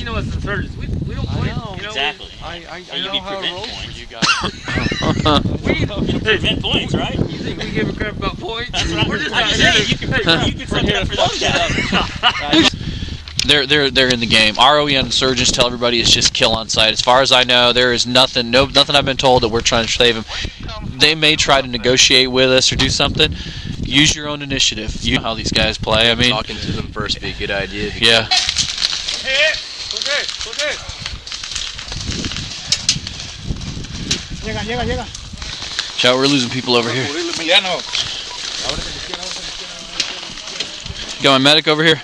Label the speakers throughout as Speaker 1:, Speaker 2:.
Speaker 1: know us insurgents, we don't point. You know,
Speaker 2: exactly.
Speaker 3: I
Speaker 2: you
Speaker 3: know how it rolls
Speaker 2: points.
Speaker 3: for you guys.
Speaker 2: You prevent points, right?
Speaker 1: You think we give a crap about points?
Speaker 2: That's right.
Speaker 1: We're just
Speaker 2: I'm just saying, you can fuck it up for those guys.
Speaker 4: They're in the game. ROE insurgents tell everybody it's just kill on sight. As far as I know, there is nothing I've been told that we're trying to save them. They may try to negotiate with us or do something. Use your own initiative. You know how these guys play. I mean,
Speaker 3: Talking to them first be a good idea.
Speaker 4: Yeah. Shout, we're losing people over here. Got my medic over here.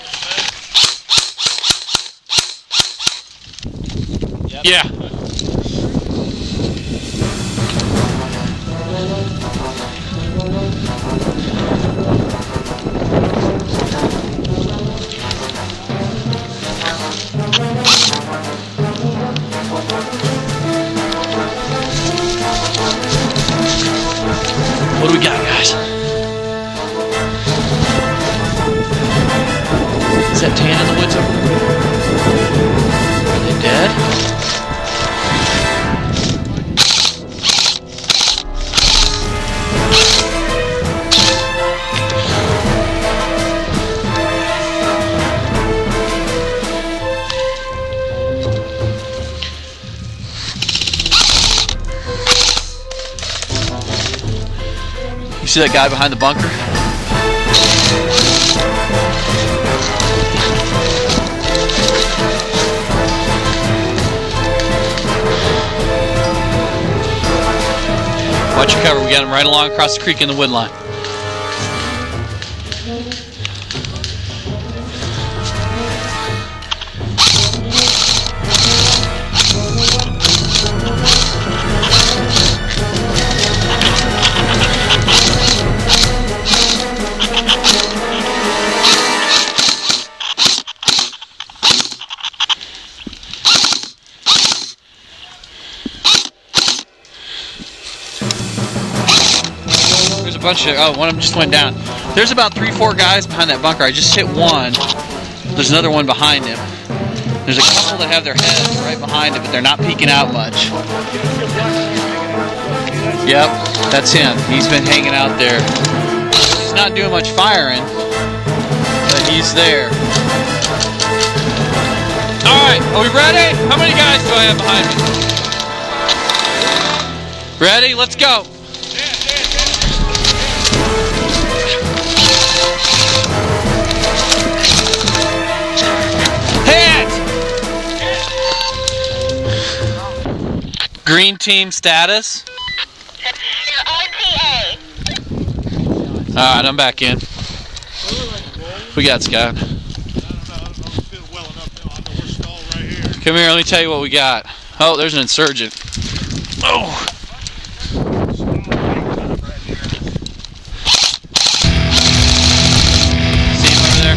Speaker 4: Yeah. What do we got, guys? Is that tan in the woods over there? Are they dead? You see that guy behind the bunker? Watch your cover. We got him right along across the creek in the wood line. Bunch of, oh, one of them just went down. There's about 3-4 guys behind that bunker. I just hit one. There's another one behind him. There's a couple that have their heads right behind it, but they're not peeking out much. Yep, that's him. He's been hanging out there. He's not doing much firing, but he's there. Alright, are we ready? How many guys do I have behind me? Ready? Let's go. Green team status.
Speaker 5: RTA.
Speaker 4: Alright, I'm back in. We got Scott. Come here, let me tell you what we got. Oh, there's an insurgent. Oh. See him over there?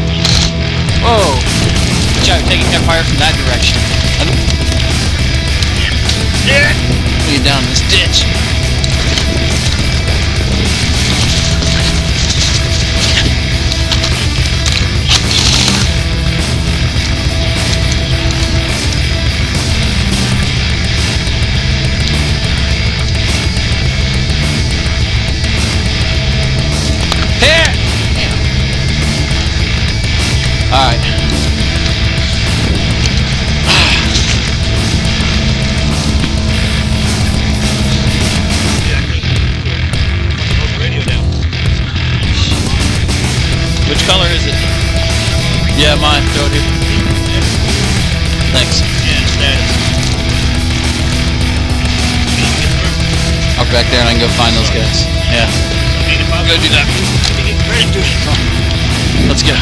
Speaker 4: Whoa. Watch out, taking hip fire from that direction. Get down this ditch. Hit! All right. Which color is it? Yeah, mine. Throw it here. Thanks.
Speaker 2: Yeah, status.
Speaker 4: I'll go back there and I can go find those guys. Yeah. I'll go do that. Let's go.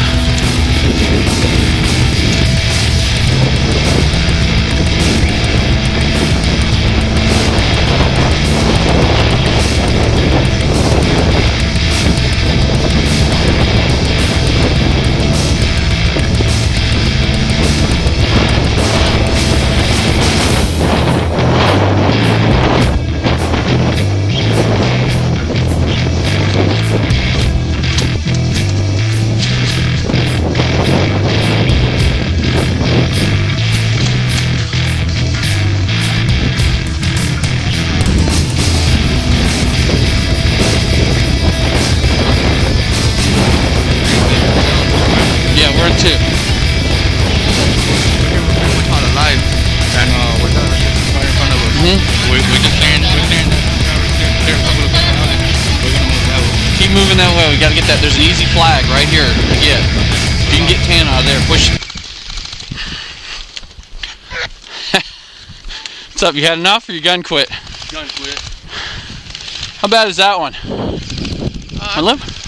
Speaker 4: wait. We gotta get that. There's an easy flag right here. Yeah. If you can get 10 out of there, push. What's up? You had enough or your gun quit?
Speaker 1: Gun quit.
Speaker 4: How bad is that one?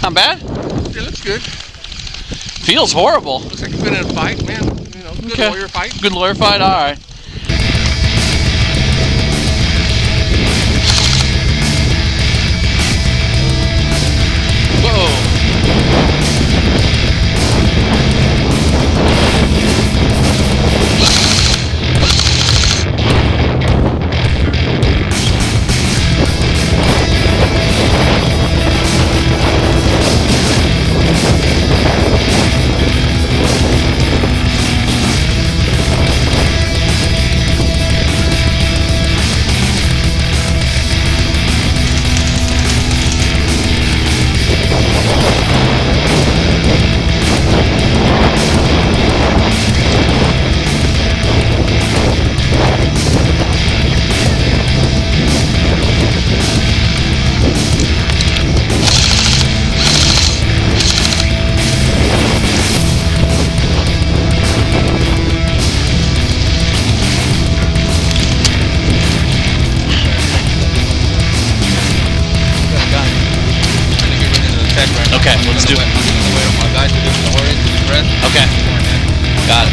Speaker 4: Not bad?
Speaker 1: It looks good.
Speaker 4: Feels horrible.
Speaker 1: Looks like you've been in a fight, man. You know, good lawyer fight.
Speaker 4: Good lawyer fight, alright. Whoa. Okay, let's do it. Okay. Got it.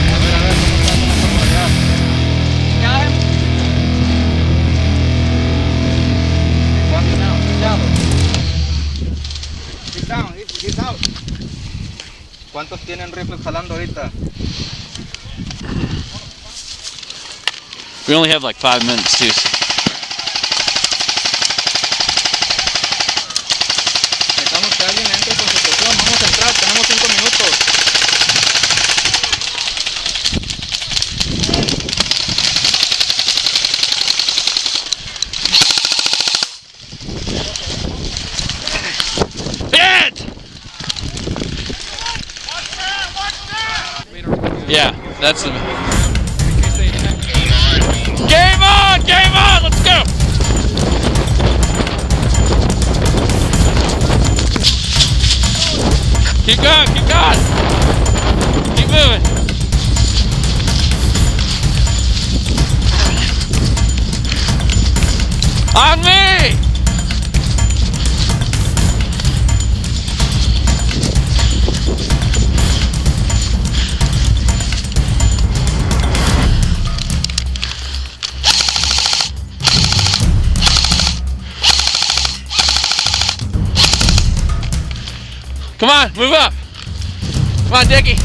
Speaker 5: He's out. ¿Cuántos tienen rifles jalando ahorita?
Speaker 4: We only have like 5 minutes too.
Speaker 5: Necesitamos que alguien entre con su situación. Vamos a entrar, tenemos 5 minutos.
Speaker 4: Yeah, that's the... Game on! Game on! Let's go! Keep going! Keep going! Keep moving! On me! Come on, move up. Come on, Dickie.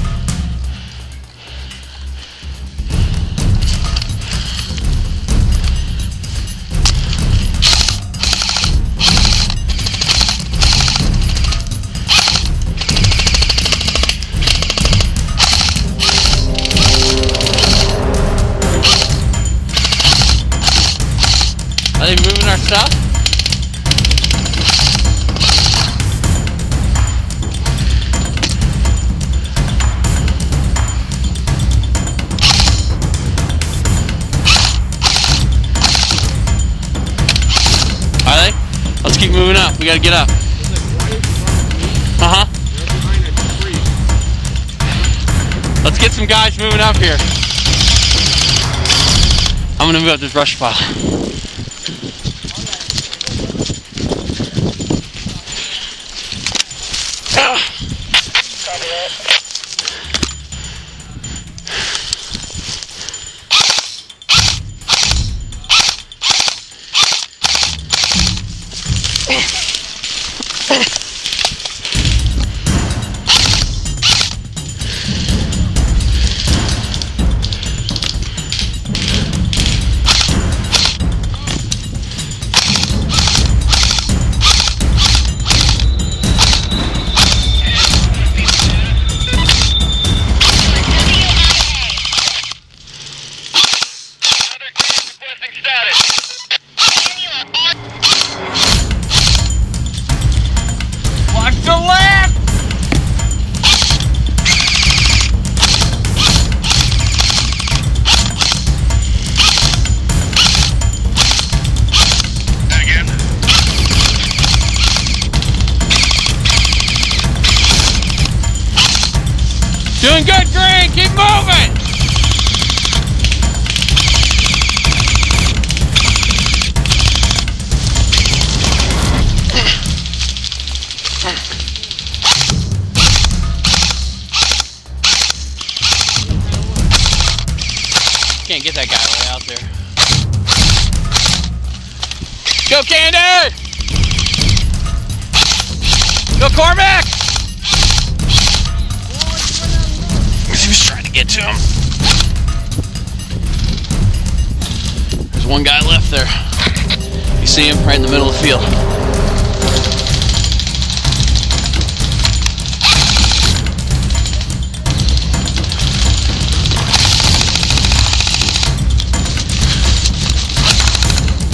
Speaker 4: Are they moving our stuff? Let's keep moving up. We gotta get up. Let's get some guys moving up here. I'm gonna move up this brush pile. get that guy right out there. Go, Candy! Go, Cormac! He was trying to get to him. There's one guy left there. You see him right in the middle of the field.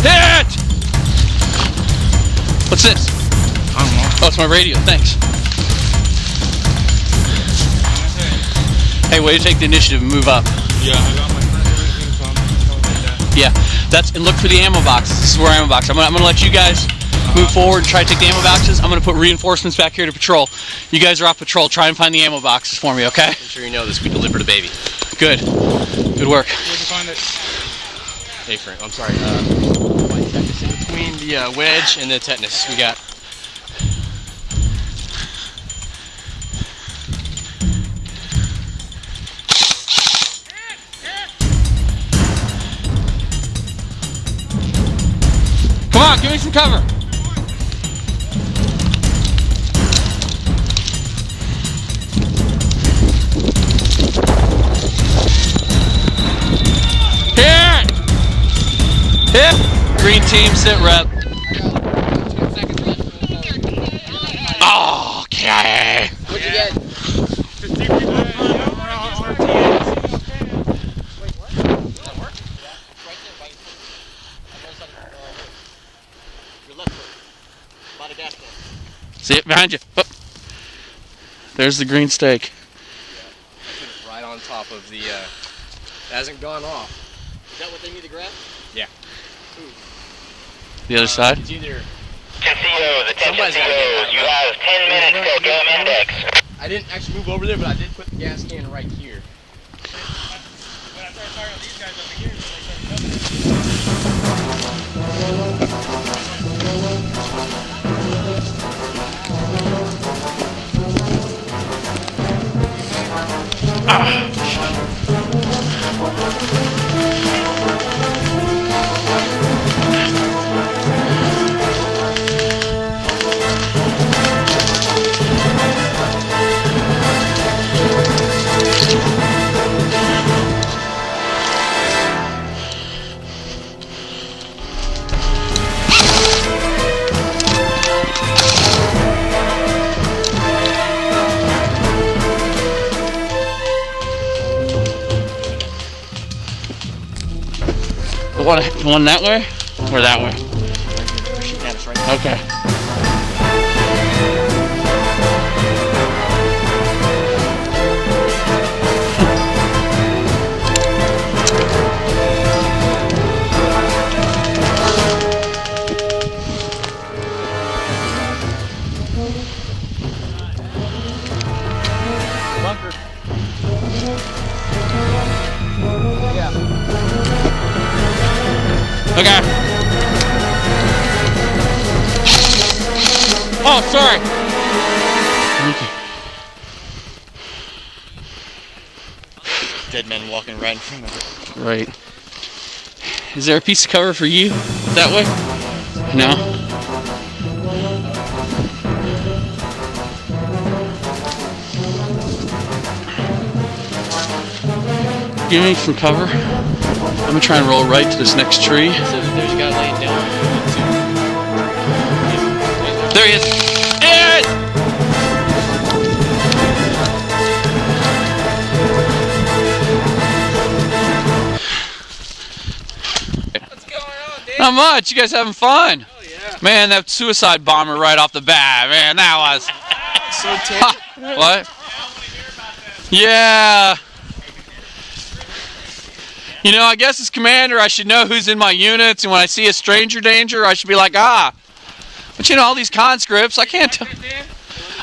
Speaker 4: Hit! What's this?
Speaker 5: I don't know.
Speaker 4: Oh, it's my radio. Thanks. Hey, way to take the initiative and move up.
Speaker 5: Yeah, I got my friend everything, so I'm going like that.
Speaker 4: Yeah, and look for the ammo boxes. This is where ammo box. I'm gonna let you guys move forward and try to take the ammo boxes. I'm gonna put reinforcements back here to patrol. You guys are off patrol. Try and find the ammo boxes for me, okay?
Speaker 3: I'm sure you know this. We delivered a baby.
Speaker 4: Good. Good work.
Speaker 5: Where'd you find it?
Speaker 3: Hey, Frank. I'm sorry. My tetanus in between the wedge and the tetanus. We got.
Speaker 4: Come on, give me some cover. Hit! Hit! Green team, sit rep. Oh, okay.
Speaker 3: What'd you get?
Speaker 4: See it behind you. Oh. There's the green stake.
Speaker 3: Right on top of the. It hasn't gone off. Is that what they need to grab? Yeah.
Speaker 4: The other side?
Speaker 3: It's either.
Speaker 6: Attention CEOs, you have 10 minutes till game index.
Speaker 3: I didn't actually move over there, but I did put the gas can right here.
Speaker 2: When I started talking to these guys over here, they started
Speaker 4: The one that way? Or that way? Okay.
Speaker 5: Bunker.
Speaker 4: Okay. Oh, sorry. Okay.
Speaker 3: Dead man walking right in front of it.
Speaker 4: Right. Is there a piece of cover for you that way? No? Give me some cover. I'm gonna try and roll right to this next tree.
Speaker 3: So there's a guy laying down.
Speaker 4: There he is. Ed!
Speaker 5: What's going on, dude?
Speaker 4: Not much. You guys having fun?
Speaker 5: Oh, yeah.
Speaker 4: Man, that suicide bomber right off the bat. Man, that was.
Speaker 3: So terrible.
Speaker 4: What? Yeah. You know, I guess as commander, I should know who's in my units, and when I see a stranger danger, I should be like, ah. But you know, all these conscripts, I can't tell.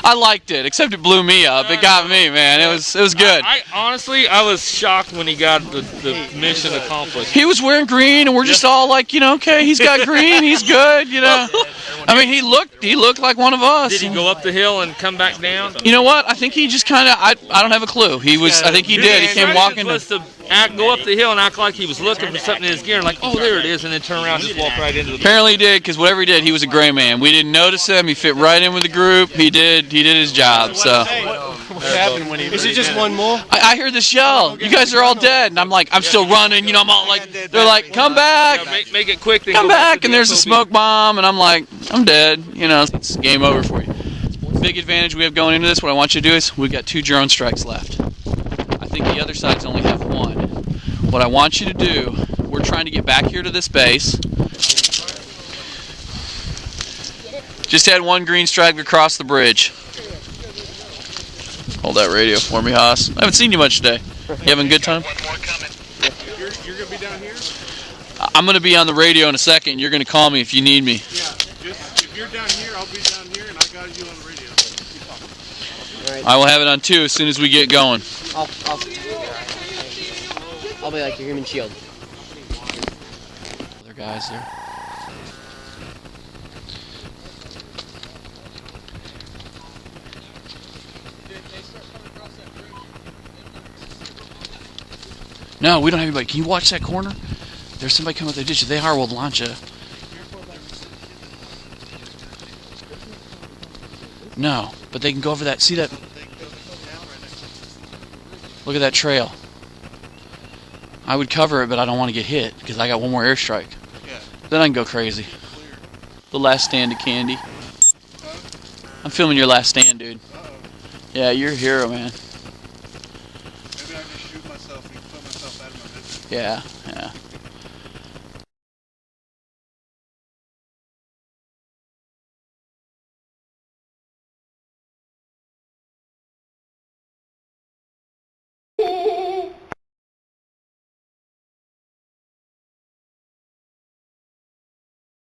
Speaker 4: I liked it, except it blew me up. It got me, man. It was good.
Speaker 2: I honestly, I was shocked when he got the mission accomplished.
Speaker 4: He was wearing green, and we're just all like, you know, okay, he's got green, he's good, you know. I mean, he looked like one of us.
Speaker 2: Did he go up the hill and come back down?
Speaker 4: You know what? I think he just kind of, I don't have a clue. I think he did. He came walking.
Speaker 2: Was to go up the hill and act like he was looking for something in his gear, like, oh, there it is, and then turn around and just walk right into the.
Speaker 4: Apparently he did, because whatever he did, he was a gray man. We didn't notice him. He fit right in with the group. He did his job. So.
Speaker 3: What happened when he? Is it just one more?
Speaker 4: I hear this yell. You guys are all dead, and I'm like, I'm still running. You know, I'm all like, they're like, come back,
Speaker 2: Make it quick. Then
Speaker 4: come
Speaker 2: go
Speaker 4: back,
Speaker 2: to
Speaker 4: and
Speaker 2: the
Speaker 4: there's a
Speaker 2: SOB.
Speaker 4: smoke bomb, and I'm like, I'm dead. You know, it's game over for you. Big advantage we have going into this. What I want you to do is, we've got 2 drone strikes left. I think the other sides only have 1. What I want you to do, we're trying to get back here to this base. Just had 1 green strike across the bridge. Hold that radio for me, Haas. I haven't seen you much today. You having a good time?
Speaker 1: You're going to be down here?
Speaker 4: I'm going to be on the radio in a second. You're going to call me if you need me.
Speaker 1: Yeah. Just, if you're down here, I'll be down here, and I got you on the radio.
Speaker 4: I will have it on 2 as soon as we get going.
Speaker 3: I'll be like your human shield.
Speaker 4: Other guys there. No, we don't have anybody. Can you watch that corner? There's somebody coming up the ditch. If they are, we'll launch it. No, but they can go over that. See that? Look at that trail. I would cover it, but I don't want to get hit because I got 1 more airstrike. Then I can go crazy. The last stand of candy. I'm filming your last stand, dude. Yeah, you're a hero, man.
Speaker 1: Maybe I can shoot myself and put myself out of my business.
Speaker 4: Yeah.